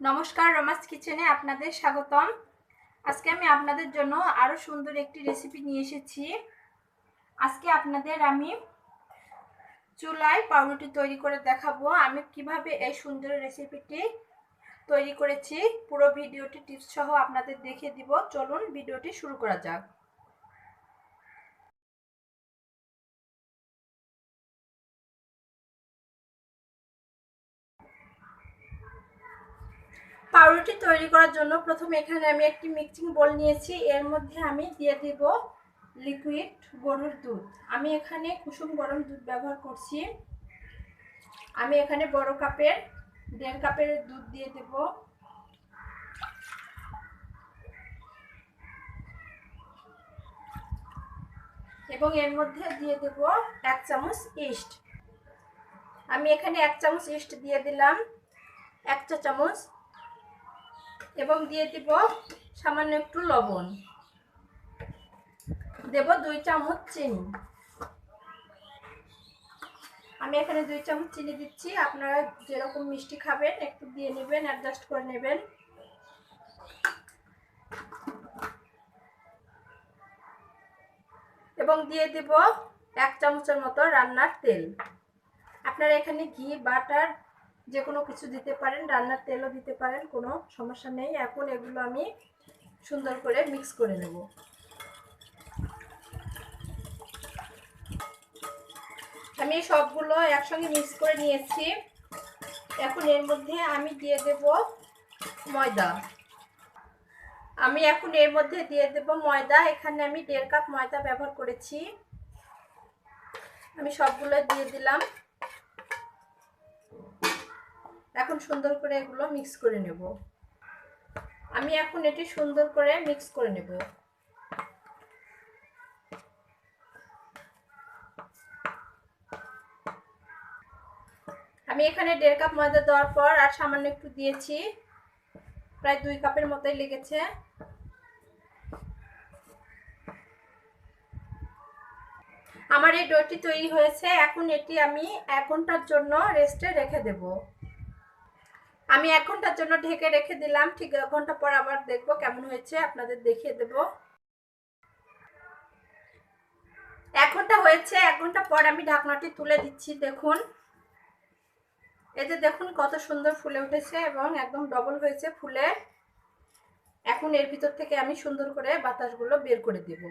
নমস্কার, রমাস কিচেনে আপনাদের স্বাগতম। আজকে আমি আপনাদের জন্য আরো সুন্দর একটি রেসিপি নিয়ে এসেছি। আজকে আপনাদের আমি চুলায় পাউরুটি তৈরি করে দেখাবো। আমি কিভাবে এই সুন্দর রেসিপিটি তৈরি করেছি পুরো ভিডিওটি টিপস সহ আপনাদের দেখিয়ে দিব। চলুন ভিডিওটি শুরু করা যাক। পাউরুটি তৈরি করার জন্য প্রথমে এখানে আমি একটি মিক্সিং বোল নিয়েছি। এর মধ্যে আমি দিয়ে দিব লিকুইড গরুর দুধ। আমি এখানে কুসুম গরম দুধ ব্যবহার করছি। আমি এখানে বড় কাপের 1.5 কাপের দুধ দিয়ে দেব। এবং এর মধ্যে দিয়ে দেব 1 চামচ ইস্ট। আমি এখানে 1 চামচ ইস্ট দিয়ে দিলাম, 1 চা চামচ, এবং দিয়ে দিব সামান্য একটু লবণ, দেব 2 চামচ চিনি। আমি এখানে 2 চামচ চিনি দিচ্ছি। আপনারা যেরকম মিষ্টি খাবেন একটু দিয়ে নেবেন, অ্যাডজাস্ট করে নেবেন। এবং দিয়ে দিব 1 চামচের মতো রান্নার তেল। আপনারা এখানে ঘি, বাটার যে কোনো কিছু দিতে পারেন, রান্নার তেলও দিতে পারেন, কোনো সমস্যা নেই। এখন এগুলো আমি সুন্দর করে মিক্স করে নেব। আমি সবগুলো একসঙ্গে মিক্স করে নিয়েছি। এখন এর মধ্যে আমি দিয়ে দেব ময়দা। আমি এখন এর মধ্যে দিয়ে দেব ময়দা। এখানে আমি 1.5 কাপ ময়দা ব্যবহার করেছি। আমি সবগুলো দিয়ে দিলাম। এখন সুন্দর করে এগুলো মিক্স করে নেব। আমি এখন এটি সুন্দর করে মিক্স করে নেব। আমি এখানে 1.5 কাপ ময়দা দেওয়ার পর আর সামান্য একটু দিয়েছি, প্রায় 2 কাপের মতোই লেগেছে। আমার এই ডোটি তৈরি হয়েছে। এখন এটি আমি 1 ঘন্টার জন্য রেস্টে রেখে দেব। আমি 1 ঘন্টার জন্য ঢেকে রেখে দিলাম। ঠিক 1 ঘন্টা পর আবার দেখব কেমন হয়েছে, আপনাদের দেখিয়ে দেব। 1 ঘন্টা হয়েছে। 1 ঘন্টা পর আমি ঢাকনাটি তুলে দিচ্ছি। দেখুন, এই যে দেখুন কত সুন্দর ফুলে উঠেছে এবং একদম ডবল হয়েছে ফুলে। এখন এর ভিতর থেকে আমি সুন্দর করে বাতাসগুলো বের করে দেব।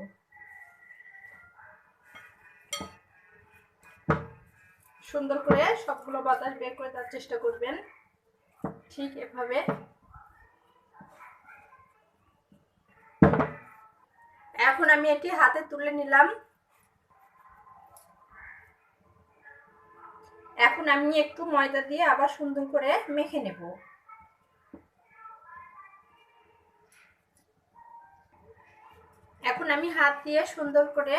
সুন্দর করে সবগুলো বাতাস বের করে দেওয়ার চেষ্টা করবেন, ঠিক এভাবে। এখন আমি এটি হাতে তুলে নিলাম। এখন আমি একটু ময়দা দিয়ে আবার সুন্দর করে মেখে নেব। এখন আমি হাত দিয়ে সুন্দর করে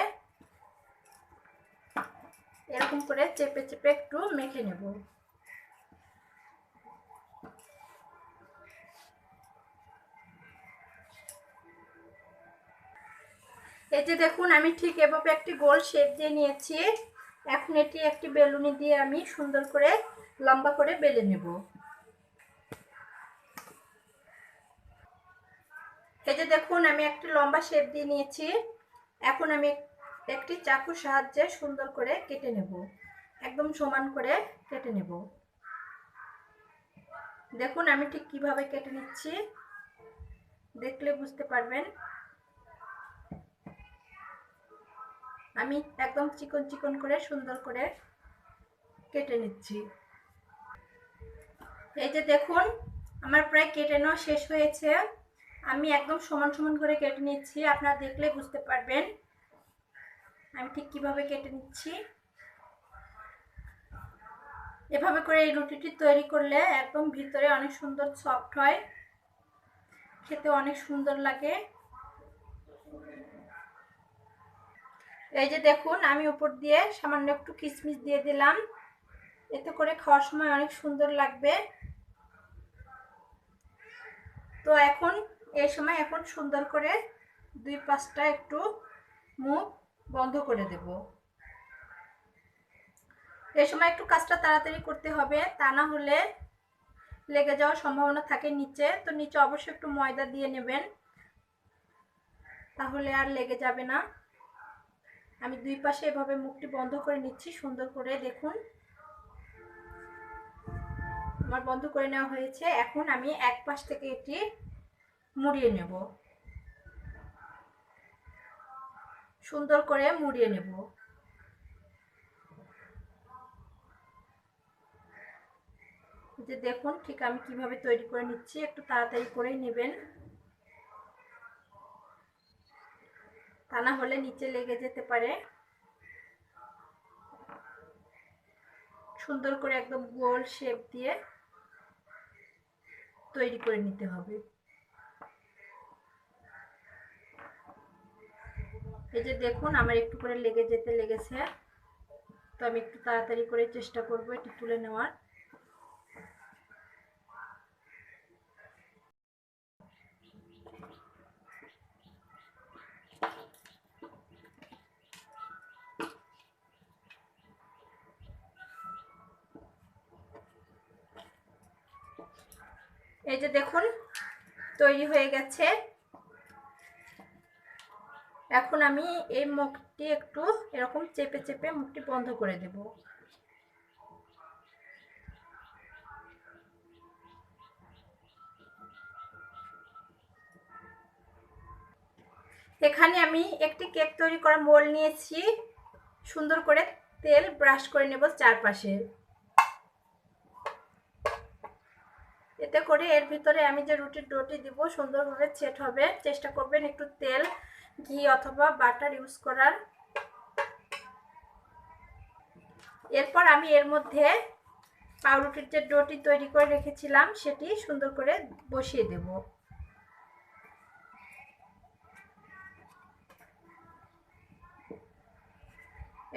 এরকম করে চেপে চেপে একটু মেখে নেব। এই যে দেখুন, আমি ঠিক এভাবে একটি গোল শেপ দিয়ে নিয়েছি। এখন এটি একটি বেলুনি দিয়ে আমি সুন্দর করে লম্বা করে বেলে নেব। এই যে দেখুন, আমি একটি লম্বা শেপ দিয়ে নিয়েছি। এখন আমি একটি চাকুর সাহায্যে সুন্দর করে কেটে নেব, একদম সমান করে কেটে নেব। দেখুন আমি ঠিক কিভাবে কেটে নিচ্ছি, দেখলে বুঝতে পারবেন। আমি একদম চিকন চিকন করে সুন্দর করে কেটে নিচ্ছি। এই যে দেখুন, আমার প্রায় কেটে নেওয়া শেষ হয়েছে। আমি একদম সমান সমান করে কেটে নিচ্ছি, আপনারা দেখলে বুঝতে পারবেন আমি ঠিক কিভাবে কেটে নিচ্ছি। এভাবে করে এই রুটিটি তৈরি করলে একদম ভিতরে অনেক সুন্দর সফট হয়, খেতে অনেক সুন্দর লাগে। এই যে দেখুন, আমি উপর দিয়ে সামান্য একটু কিশমিশ দিয়ে দিলাম, এতে করে খাওয়ার সময় অনেক সুন্দর লাগবে। তো এখন এই সময় এখন সুন্দর করে 2 পাশটা একটু মুখ বন্ধ করে দেব। এই সময় একটু কাজটা তাড়াতাড়ি করতে হবে, তা না হলে লেগে যাওয়ার সম্ভাবনা থাকে নিচে, তো নিচে অবশ্যই একটু ময়দা দিয়ে নেবেন, তাহলে আর লেগে যাবে না। আমি দুই পাশে এভাবে মুখটি বন্ধ করে নিচ্ছি সুন্দর করে। দেখুন আমার বন্ধ করে নেওয়া হয়েছে। এখন আমি এক পাশ থেকে এটি মুড়িয়ে নেব, সুন্দর করে মুড়িয়ে নেব। যে দেখুন ঠিক আমি কিভাবে তৈরি করে নিচ্ছি, একটু তাড়াতাড়ি করেই নেবেন, তা না হলে নিচে লেগে যেতে পারে। সুন্দর করে একদম গোল শেপ দিয়ে তৈরি করে নিতে হবে। এই যে দেখুন আমার একটু করে লেগেছে, তো আমি একটু তাড়াতাড়ি করে চেষ্টা করব এটি তুলে নেওয়ার। এই যে দেখুন তৈরি হয়ে গেছে। এখন আমি এই মুখটি একটু এরকম চেপে চেপে মুখটি বন্ধ করে দেব। এখানে আমি একটি কেক তৈরি করা মোল্ড নিয়েছি, সুন্দর করে তেল ব্রাশ করে নেব চারপাশে। এতে করে এর ভিতরে আমি যে রুটির ডোটি দিব সুন্দরভাবে সেট হবে। চেষ্টা করবেন একটু তেল, ঘি অথবা বাটার ইউজ করার। এরপর আমি এর মধ্যে পাউরুটির যে ডোটি তৈরি করে রেখেছিলাম সেটি সুন্দর করে বসিয়ে দেব।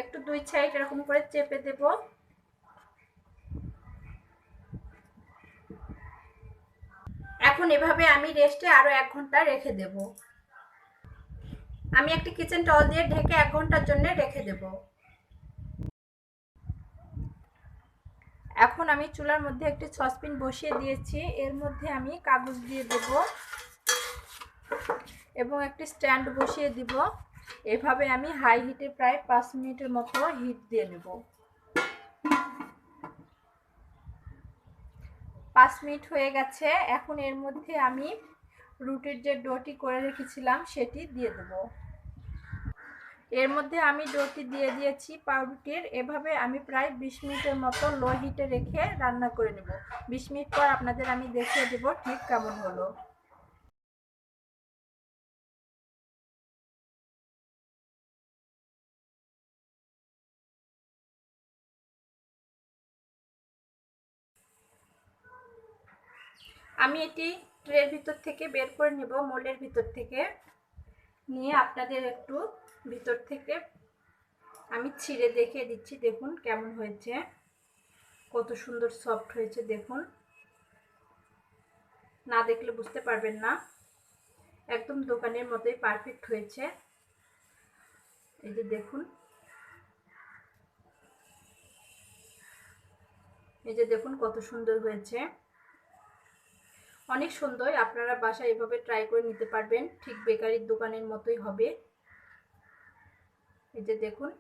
একটু দুই সাইড এরকম করে চেপে দেব। এখন এভাবে আমি রেস্টে আরো 1 ঘন্টা রেখে দেব। আমি একটি কিচেন টওয়েল দিয়ে ঢেকে 1 ঘন্টার জন্য রেখে দেব। এখন আমি চুলার মধ্যে একটি সসপ্যান বসিয়ে দিয়েছি, এর মধ্যে আমি কাগজ দিয়ে দেব এবং একটি স্ট্যান্ড বসিয়ে দিব। এভাবে আমি হাই হিটে প্রায় 5 মিনিটের মতো হিট দিয়ে নেব। 5 মিনিট হয়ে গেছে। এখন এর মধ্যে আমি রুটির যে ডোটি করে রেখেছিলাম সেটি দিয়ে দেব। এর মধ্যে আমি ডোটি দিয়ে দিয়েছি পাউরুটির। এভাবে আমি প্রায় 20 মিনিটের মতো লো হিটে রেখে রান্না করে নেব। 20 মিনিট পর আপনাদের আমি দেখিয়ে দেব ঠিক কেমন হলো। আমি এটি ট্রের ভিতর থেকে বের করে নেব, মোল্ডের ভিতর থেকে নিয়ে আপনাদের একটু ভিতর থেকে আমি ছিঁড়ে দেখিয়ে দিচ্ছি। দেখুন কেমন হয়েছে, কত সুন্দর সফট হয়েছে। দেখুন না দেখলে বুঝতে পারবেন না, একদম দোকানের মতোই পারফেক্ট হয়েছে। এই যে দেখুন, এই যে দেখুন কত সুন্দর হয়েছে, অনেক সুন্দর। আপনারা বাসায় এভাবে ট্রাই করে নিতে পারবেন, ঠিক বেকারির দোকানের মতোই হবে। এই যে দেখুন।